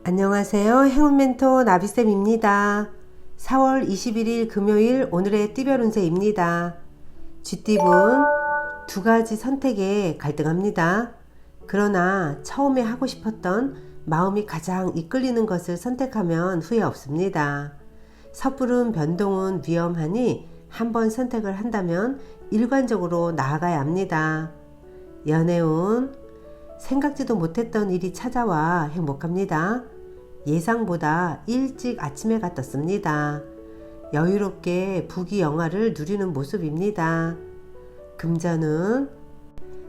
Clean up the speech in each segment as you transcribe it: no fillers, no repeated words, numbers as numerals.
안녕하세요. 행운멘토 나비쌤입니다. 4월 21일 금요일 오늘의 띠별 운세입니다. 쥐띠분 두 가지 선택에 갈등합니다. 그러나 처음에 하고 싶었던 마음이 가장 이끌리는 것을 선택하면 후회 없습니다. 섣부른 변동은 위험하니 한번 선택을 한다면 일관적으로 나아가야 합니다. 연애운 생각지도 못했던 일이 찾아와 행복합니다. 예상보다 일찍 아침에 떴습니다. 여유롭게 부귀영화를 누리는 모습입니다. 금전은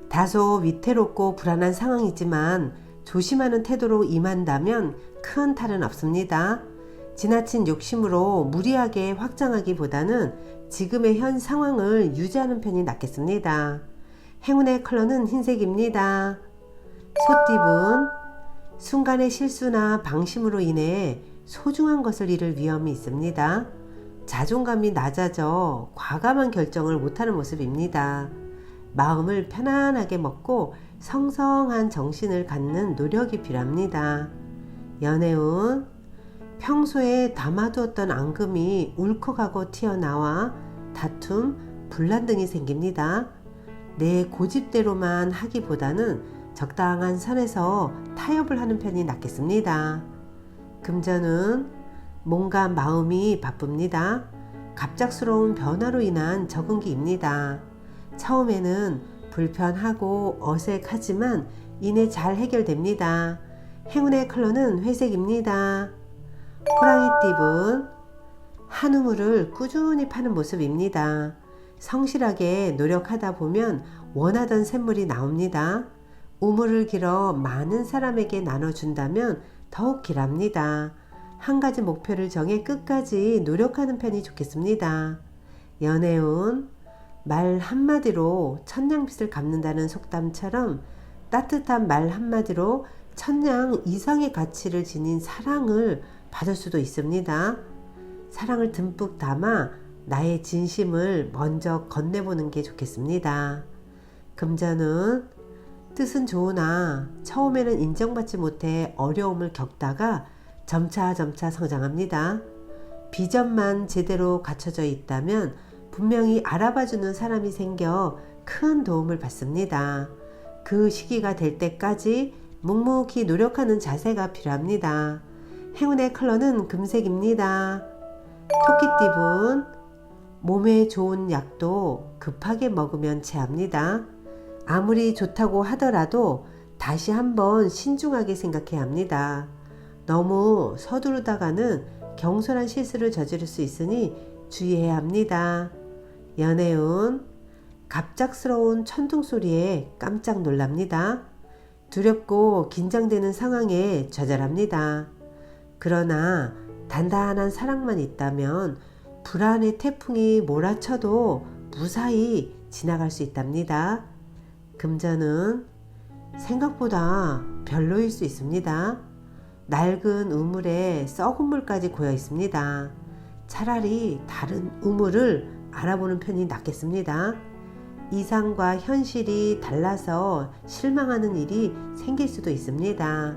다소 위태롭고 불안한 상황이지만 조심하는 태도로 임한다면 큰 탈은 없습니다. 지나친 욕심으로 무리하게 확장하기보다는 지금의 현 상황을 유지하는 편이 낫겠습니다. 행운의 컬러는 흰색입니다. 소띠분 순간의 실수나 방심으로 인해 소중한 것을 잃을 위험이 있습니다. 자존감이 낮아져 과감한 결정을 못하는 모습입니다. 마음을 편안하게 먹고 성성한 정신을 갖는 노력이 필요합니다. 연애운 평소에 담아두었던 앙금이 울컥하고 튀어나와 다툼, 분란 등이 생깁니다. 내 고집대로만 하기보다는 적당한 선에서 타협을 하는 편이 낫겠습니다. 금전은 몸과 마음이 바쁩니다. 갑작스러운 변화로 인한 적응기입니다. 처음에는 불편하고 어색하지만 이내 잘 해결됩니다. 행운의 컬러는 회색입니다. 호랑이띠분 한 우물을 꾸준히 파는 모습입니다. 성실하게 노력하다 보면 원하던 샘물이 나옵니다. 우물을 길어 많은 사람에게 나눠준다면 더욱 길합니다. 한 가지 목표를 정해 끝까지 노력하는 편이 좋겠습니다. 연애운 말 한마디로 천냥빚을 갚는다는 속담처럼 따뜻한 말 한마디로 천냥 이상의 가치를 지닌 사랑을 받을 수도 있습니다. 사랑을 듬뿍 담아 나의 진심을 먼저 건네보는 게 좋겠습니다. 금전은 뜻은 좋으나 처음에는 인정받지 못해 어려움을 겪다가 점차 성장합니다. 비전만 제대로 갖춰져 있다면 분명히 알아봐주는 사람이 생겨 큰 도움을 받습니다. 그 시기가 될 때까지 묵묵히 노력하는 자세가 필요합니다. 행운의 컬러는 금색입니다. 토끼띠분 몸에 좋은 약도 급하게 먹으면 체합니다. 아무리 좋다고 하더라도 다시 한번 신중하게 생각해야 합니다. 너무 서두르다가는 경솔한 실수를 저지를 수 있으니 주의해야 합니다. 연애운 갑작스러운 천둥 소리에 깜짝 놀랍니다. 두렵고 긴장되는 상황에 좌절합니다. 그러나 단단한 사랑만 있다면 불안의 태풍이 몰아쳐도 무사히 지나갈 수 있답니다. 금전은 생각보다 별로일 수 있습니다. 낡은 우물에 썩은 물까지 고여 있습니다. 차라리 다른 우물을 알아보는 편이 낫겠습니다. 이상과 현실이 달라서 실망하는 일이 생길 수도 있습니다.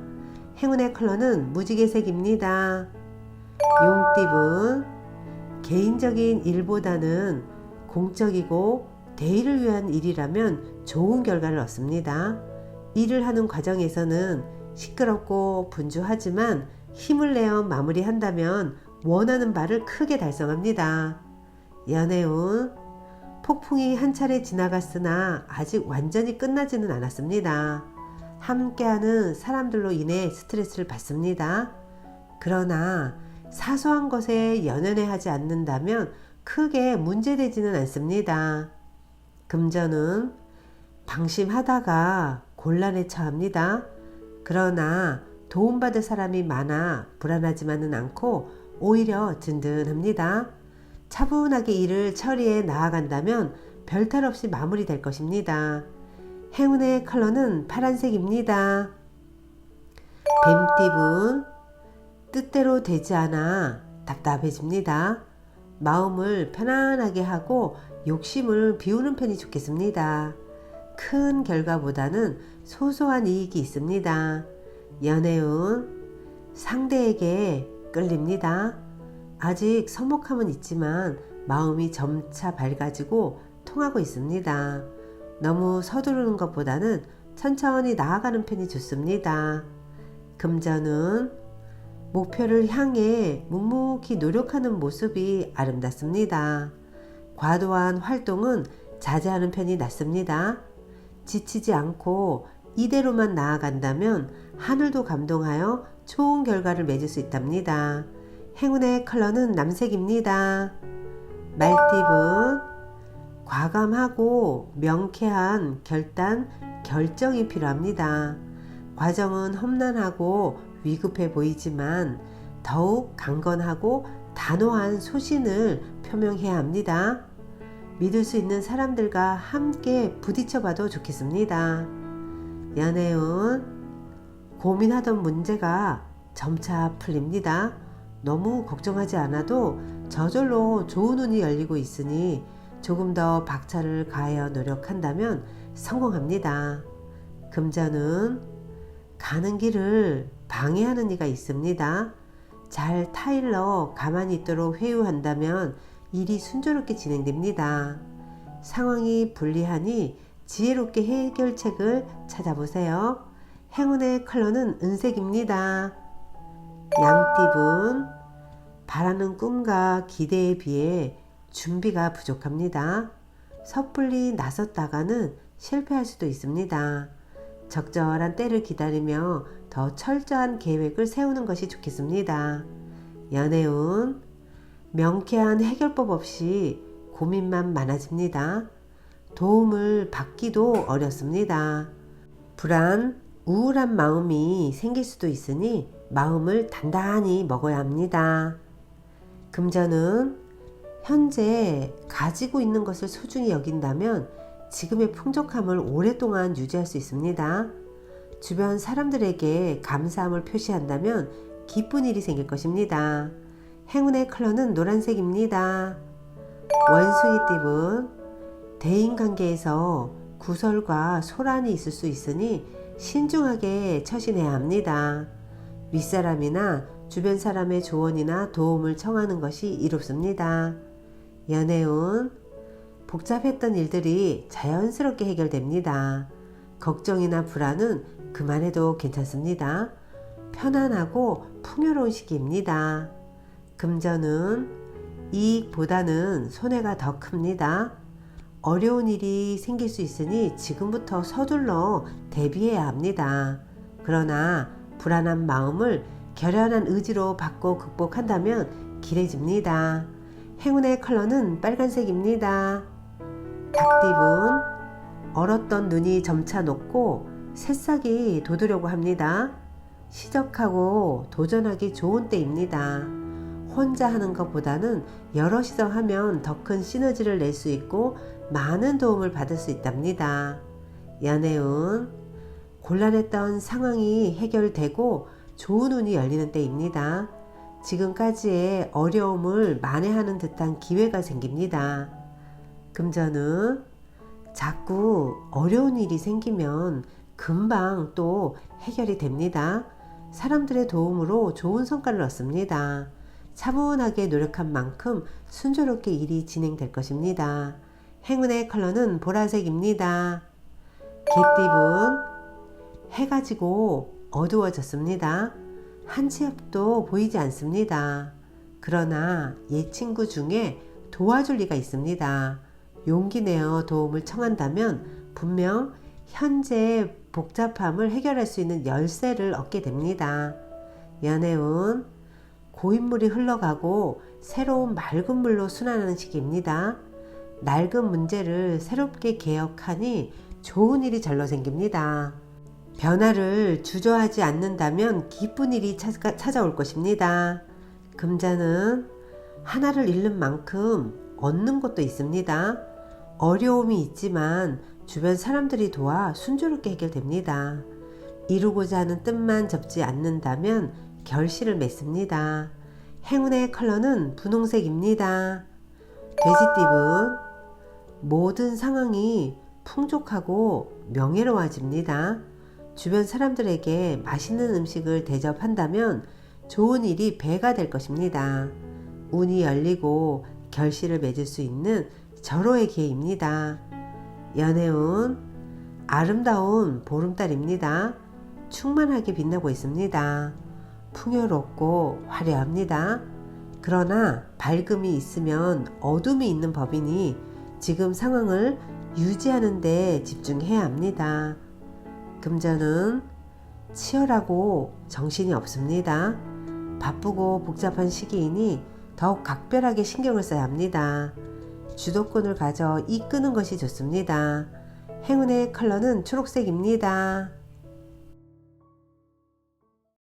행운의 컬러는 무지개색입니다. 용띠분 개인적인 일보다는 공적이고 대의를 위한 일이라면 좋은 결과를 얻습니다. 일을 하는 과정에서는 시끄럽고 분주하지만 힘을 내어 마무리한다면 원하는 바를 크게 달성합니다. 연애운 폭풍이 한 차례 지나갔으나 아직 완전히 끝나지는 않았습니다. 함께하는 사람들로 인해 스트레스를 받습니다. 그러나 사소한 것에 연연해 하지 않는다면 크게 문제되지는 않습니다. 금전은 방심하다가 곤란에 처합니다. 그러나 도움받을 사람이 많아 불안하지만은 않고 오히려 든든합니다. 차분하게 일을 처리해 나아간다면 별탈 없이 마무리될 것입니다. 행운의 컬러는 파란색입니다. 뱀띠분 뜻대로 되지 않아 답답해집니다. 마음을 편안하게 하고 욕심을 비우는 편이 좋겠습니다. 큰 결과보다는 소소한 이익이 있습니다. 연애운 상대에게 끌립니다. 아직 서먹함은 있지만 마음이 점차 밝아지고 통하고 있습니다. 너무 서두르는 것보다는 천천히 나아가는 편이 좋습니다. 금전은 목표를 향해 묵묵히 노력하는 모습이 아름답습니다. 과도한 활동은 자제하는 편이 낫습니다. 지치지 않고 이대로만 나아간다면 하늘도 감동하여 좋은 결과를 맺을 수 있답니다. 행운의 컬러는 남색입니다. 말띠분, 과감하고 명쾌한 결정이 필요합니다. 과정은 험난하고 위급해 보이지만 더욱 강건하고 단호한 소신을 표명해야 합니다. 믿을 수 있는 사람들과 함께 부딪혀봐도 좋겠습니다. 연애운, 고민하던 문제가 점차 풀립니다. 너무 걱정하지 않아도 저절로 좋은 운이 열리고 있으니 조금 더 박차를 가하여 노력한다면 성공합니다. 금전은 가는 길을 방해하는 이가 있습니다. 잘 타일러 가만히 있도록 회유한다면 일이 순조롭게 진행됩니다. 상황이 불리하니 지혜롭게 해결책을 찾아보세요. 행운의 컬러는 은색입니다. 양띠분, 바라는 꿈과 기대에 비해 준비가 부족합니다. 섣불리 나섰다가는 실패할 수도 있습니다. 적절한 때를 기다리며 더 철저한 계획을 세우는 것이 좋겠습니다. 연애운, 명쾌한 해결법 없이 고민만 많아집니다. 도움을 받기도 어렵습니다. 불안, 우울한 마음이 생길 수도 있으니 마음을 단단히 먹어야 합니다. 금전은 현재 가지고 있는 것을 소중히 여긴다면 지금의 풍족함을 오랫동안 유지할 수 있습니다. 주변 사람들에게 감사함을 표시한다면 기쁜 일이 생길 것입니다. 행운의 컬러는 노란색입니다. 원숭이띠분, 대인관계에서 구설과 소란이 있을 수 있으니 신중하게 처신해야 합니다. 윗사람이나 주변 사람의 조언이나 도움을 청하는 것이 이롭습니다. 연애운, 복잡했던 일들이 자연스럽게 해결됩니다. 걱정이나 불안은 그만해도 괜찮습니다. 편안하고 풍요로운 시기입니다. 금전은 이익보다는 손해가 더 큽니다. 어려운 일이 생길 수 있으니 지금부터 서둘러 대비해야 합니다. 그러나 불안한 마음을 결연한 의지로 바꿔 극복한다면 길해집니다. 행운의 컬러는 빨간색입니다. 닭띠분, 얼었던 눈이 점차 녹고 새싹이 돋으려고 합니다. 시작하고 도전하기 좋은 때입니다. 혼자 하는 것보다는 여럿이서 하면 더 큰 시너지를 낼 수 있고 많은 도움을 받을 수 있답니다. 연애운, 곤란했던 상황이 해결되고 좋은 운이 열리는 때입니다. 지금까지의 어려움을 만회하는 듯한 기회가 생깁니다. 금전은 자꾸 어려운 일이 생기면 금방 또 해결이 됩니다. 사람들의 도움으로 좋은 성과를 얻습니다. 차분하게 노력한 만큼 순조롭게 일이 진행될 것입니다. 행운의 컬러는 보라색입니다. 개띠분, 해가 지고 어두워졌습니다. 한 치 앞도 보이지 않습니다. 그러나 옛 친구 중에 도와줄 리가 있습니다. 용기 내어 도움을 청한다면 분명 현재의 복잡함을 해결할 수 있는 열쇠를 얻게 됩니다. 연애운, 고인물이 흘러가고 새로운 맑은 물로 순환하는 시기입니다. 낡은 문제를 새롭게 개혁하니 좋은 일이 절로 생깁니다. 변화를 주저하지 않는다면 기쁜 일이 찾아올 것입니다. 금자는 하나를 잃는 만큼 얻는 것도 있습니다. 어려움이 있지만 주변 사람들이 도와 순조롭게 해결됩니다. 이루고자 하는 뜻만 접지 않는다면 결실을 맺습니다. 행운의 컬러는 분홍색입니다. 돼지띠분, 모든 상황이 풍족하고 명예로워집니다. 주변 사람들에게 맛있는 음식을 대접한다면 좋은 일이 배가 될 것입니다. 운이 열리고 결실을 맺을 수 있는 절호의 기회입니다. 연애운 아름다운 보름달입니다. 충만하게 빛나고 있습니다. 풍요롭고 화려합니다. 그러나 밝음이 있으면 어둠이 있는 법이니 지금 상황을 유지하는 데 집중해야 합니다. 금전은 치열하고 정신이 없습니다. 바쁘고 복잡한 시기이니 더욱 각별하게 신경을 써야 합니다. 주도권을 가져 이끄는 것이 좋습니다. 행운의 컬러는 초록색입니다.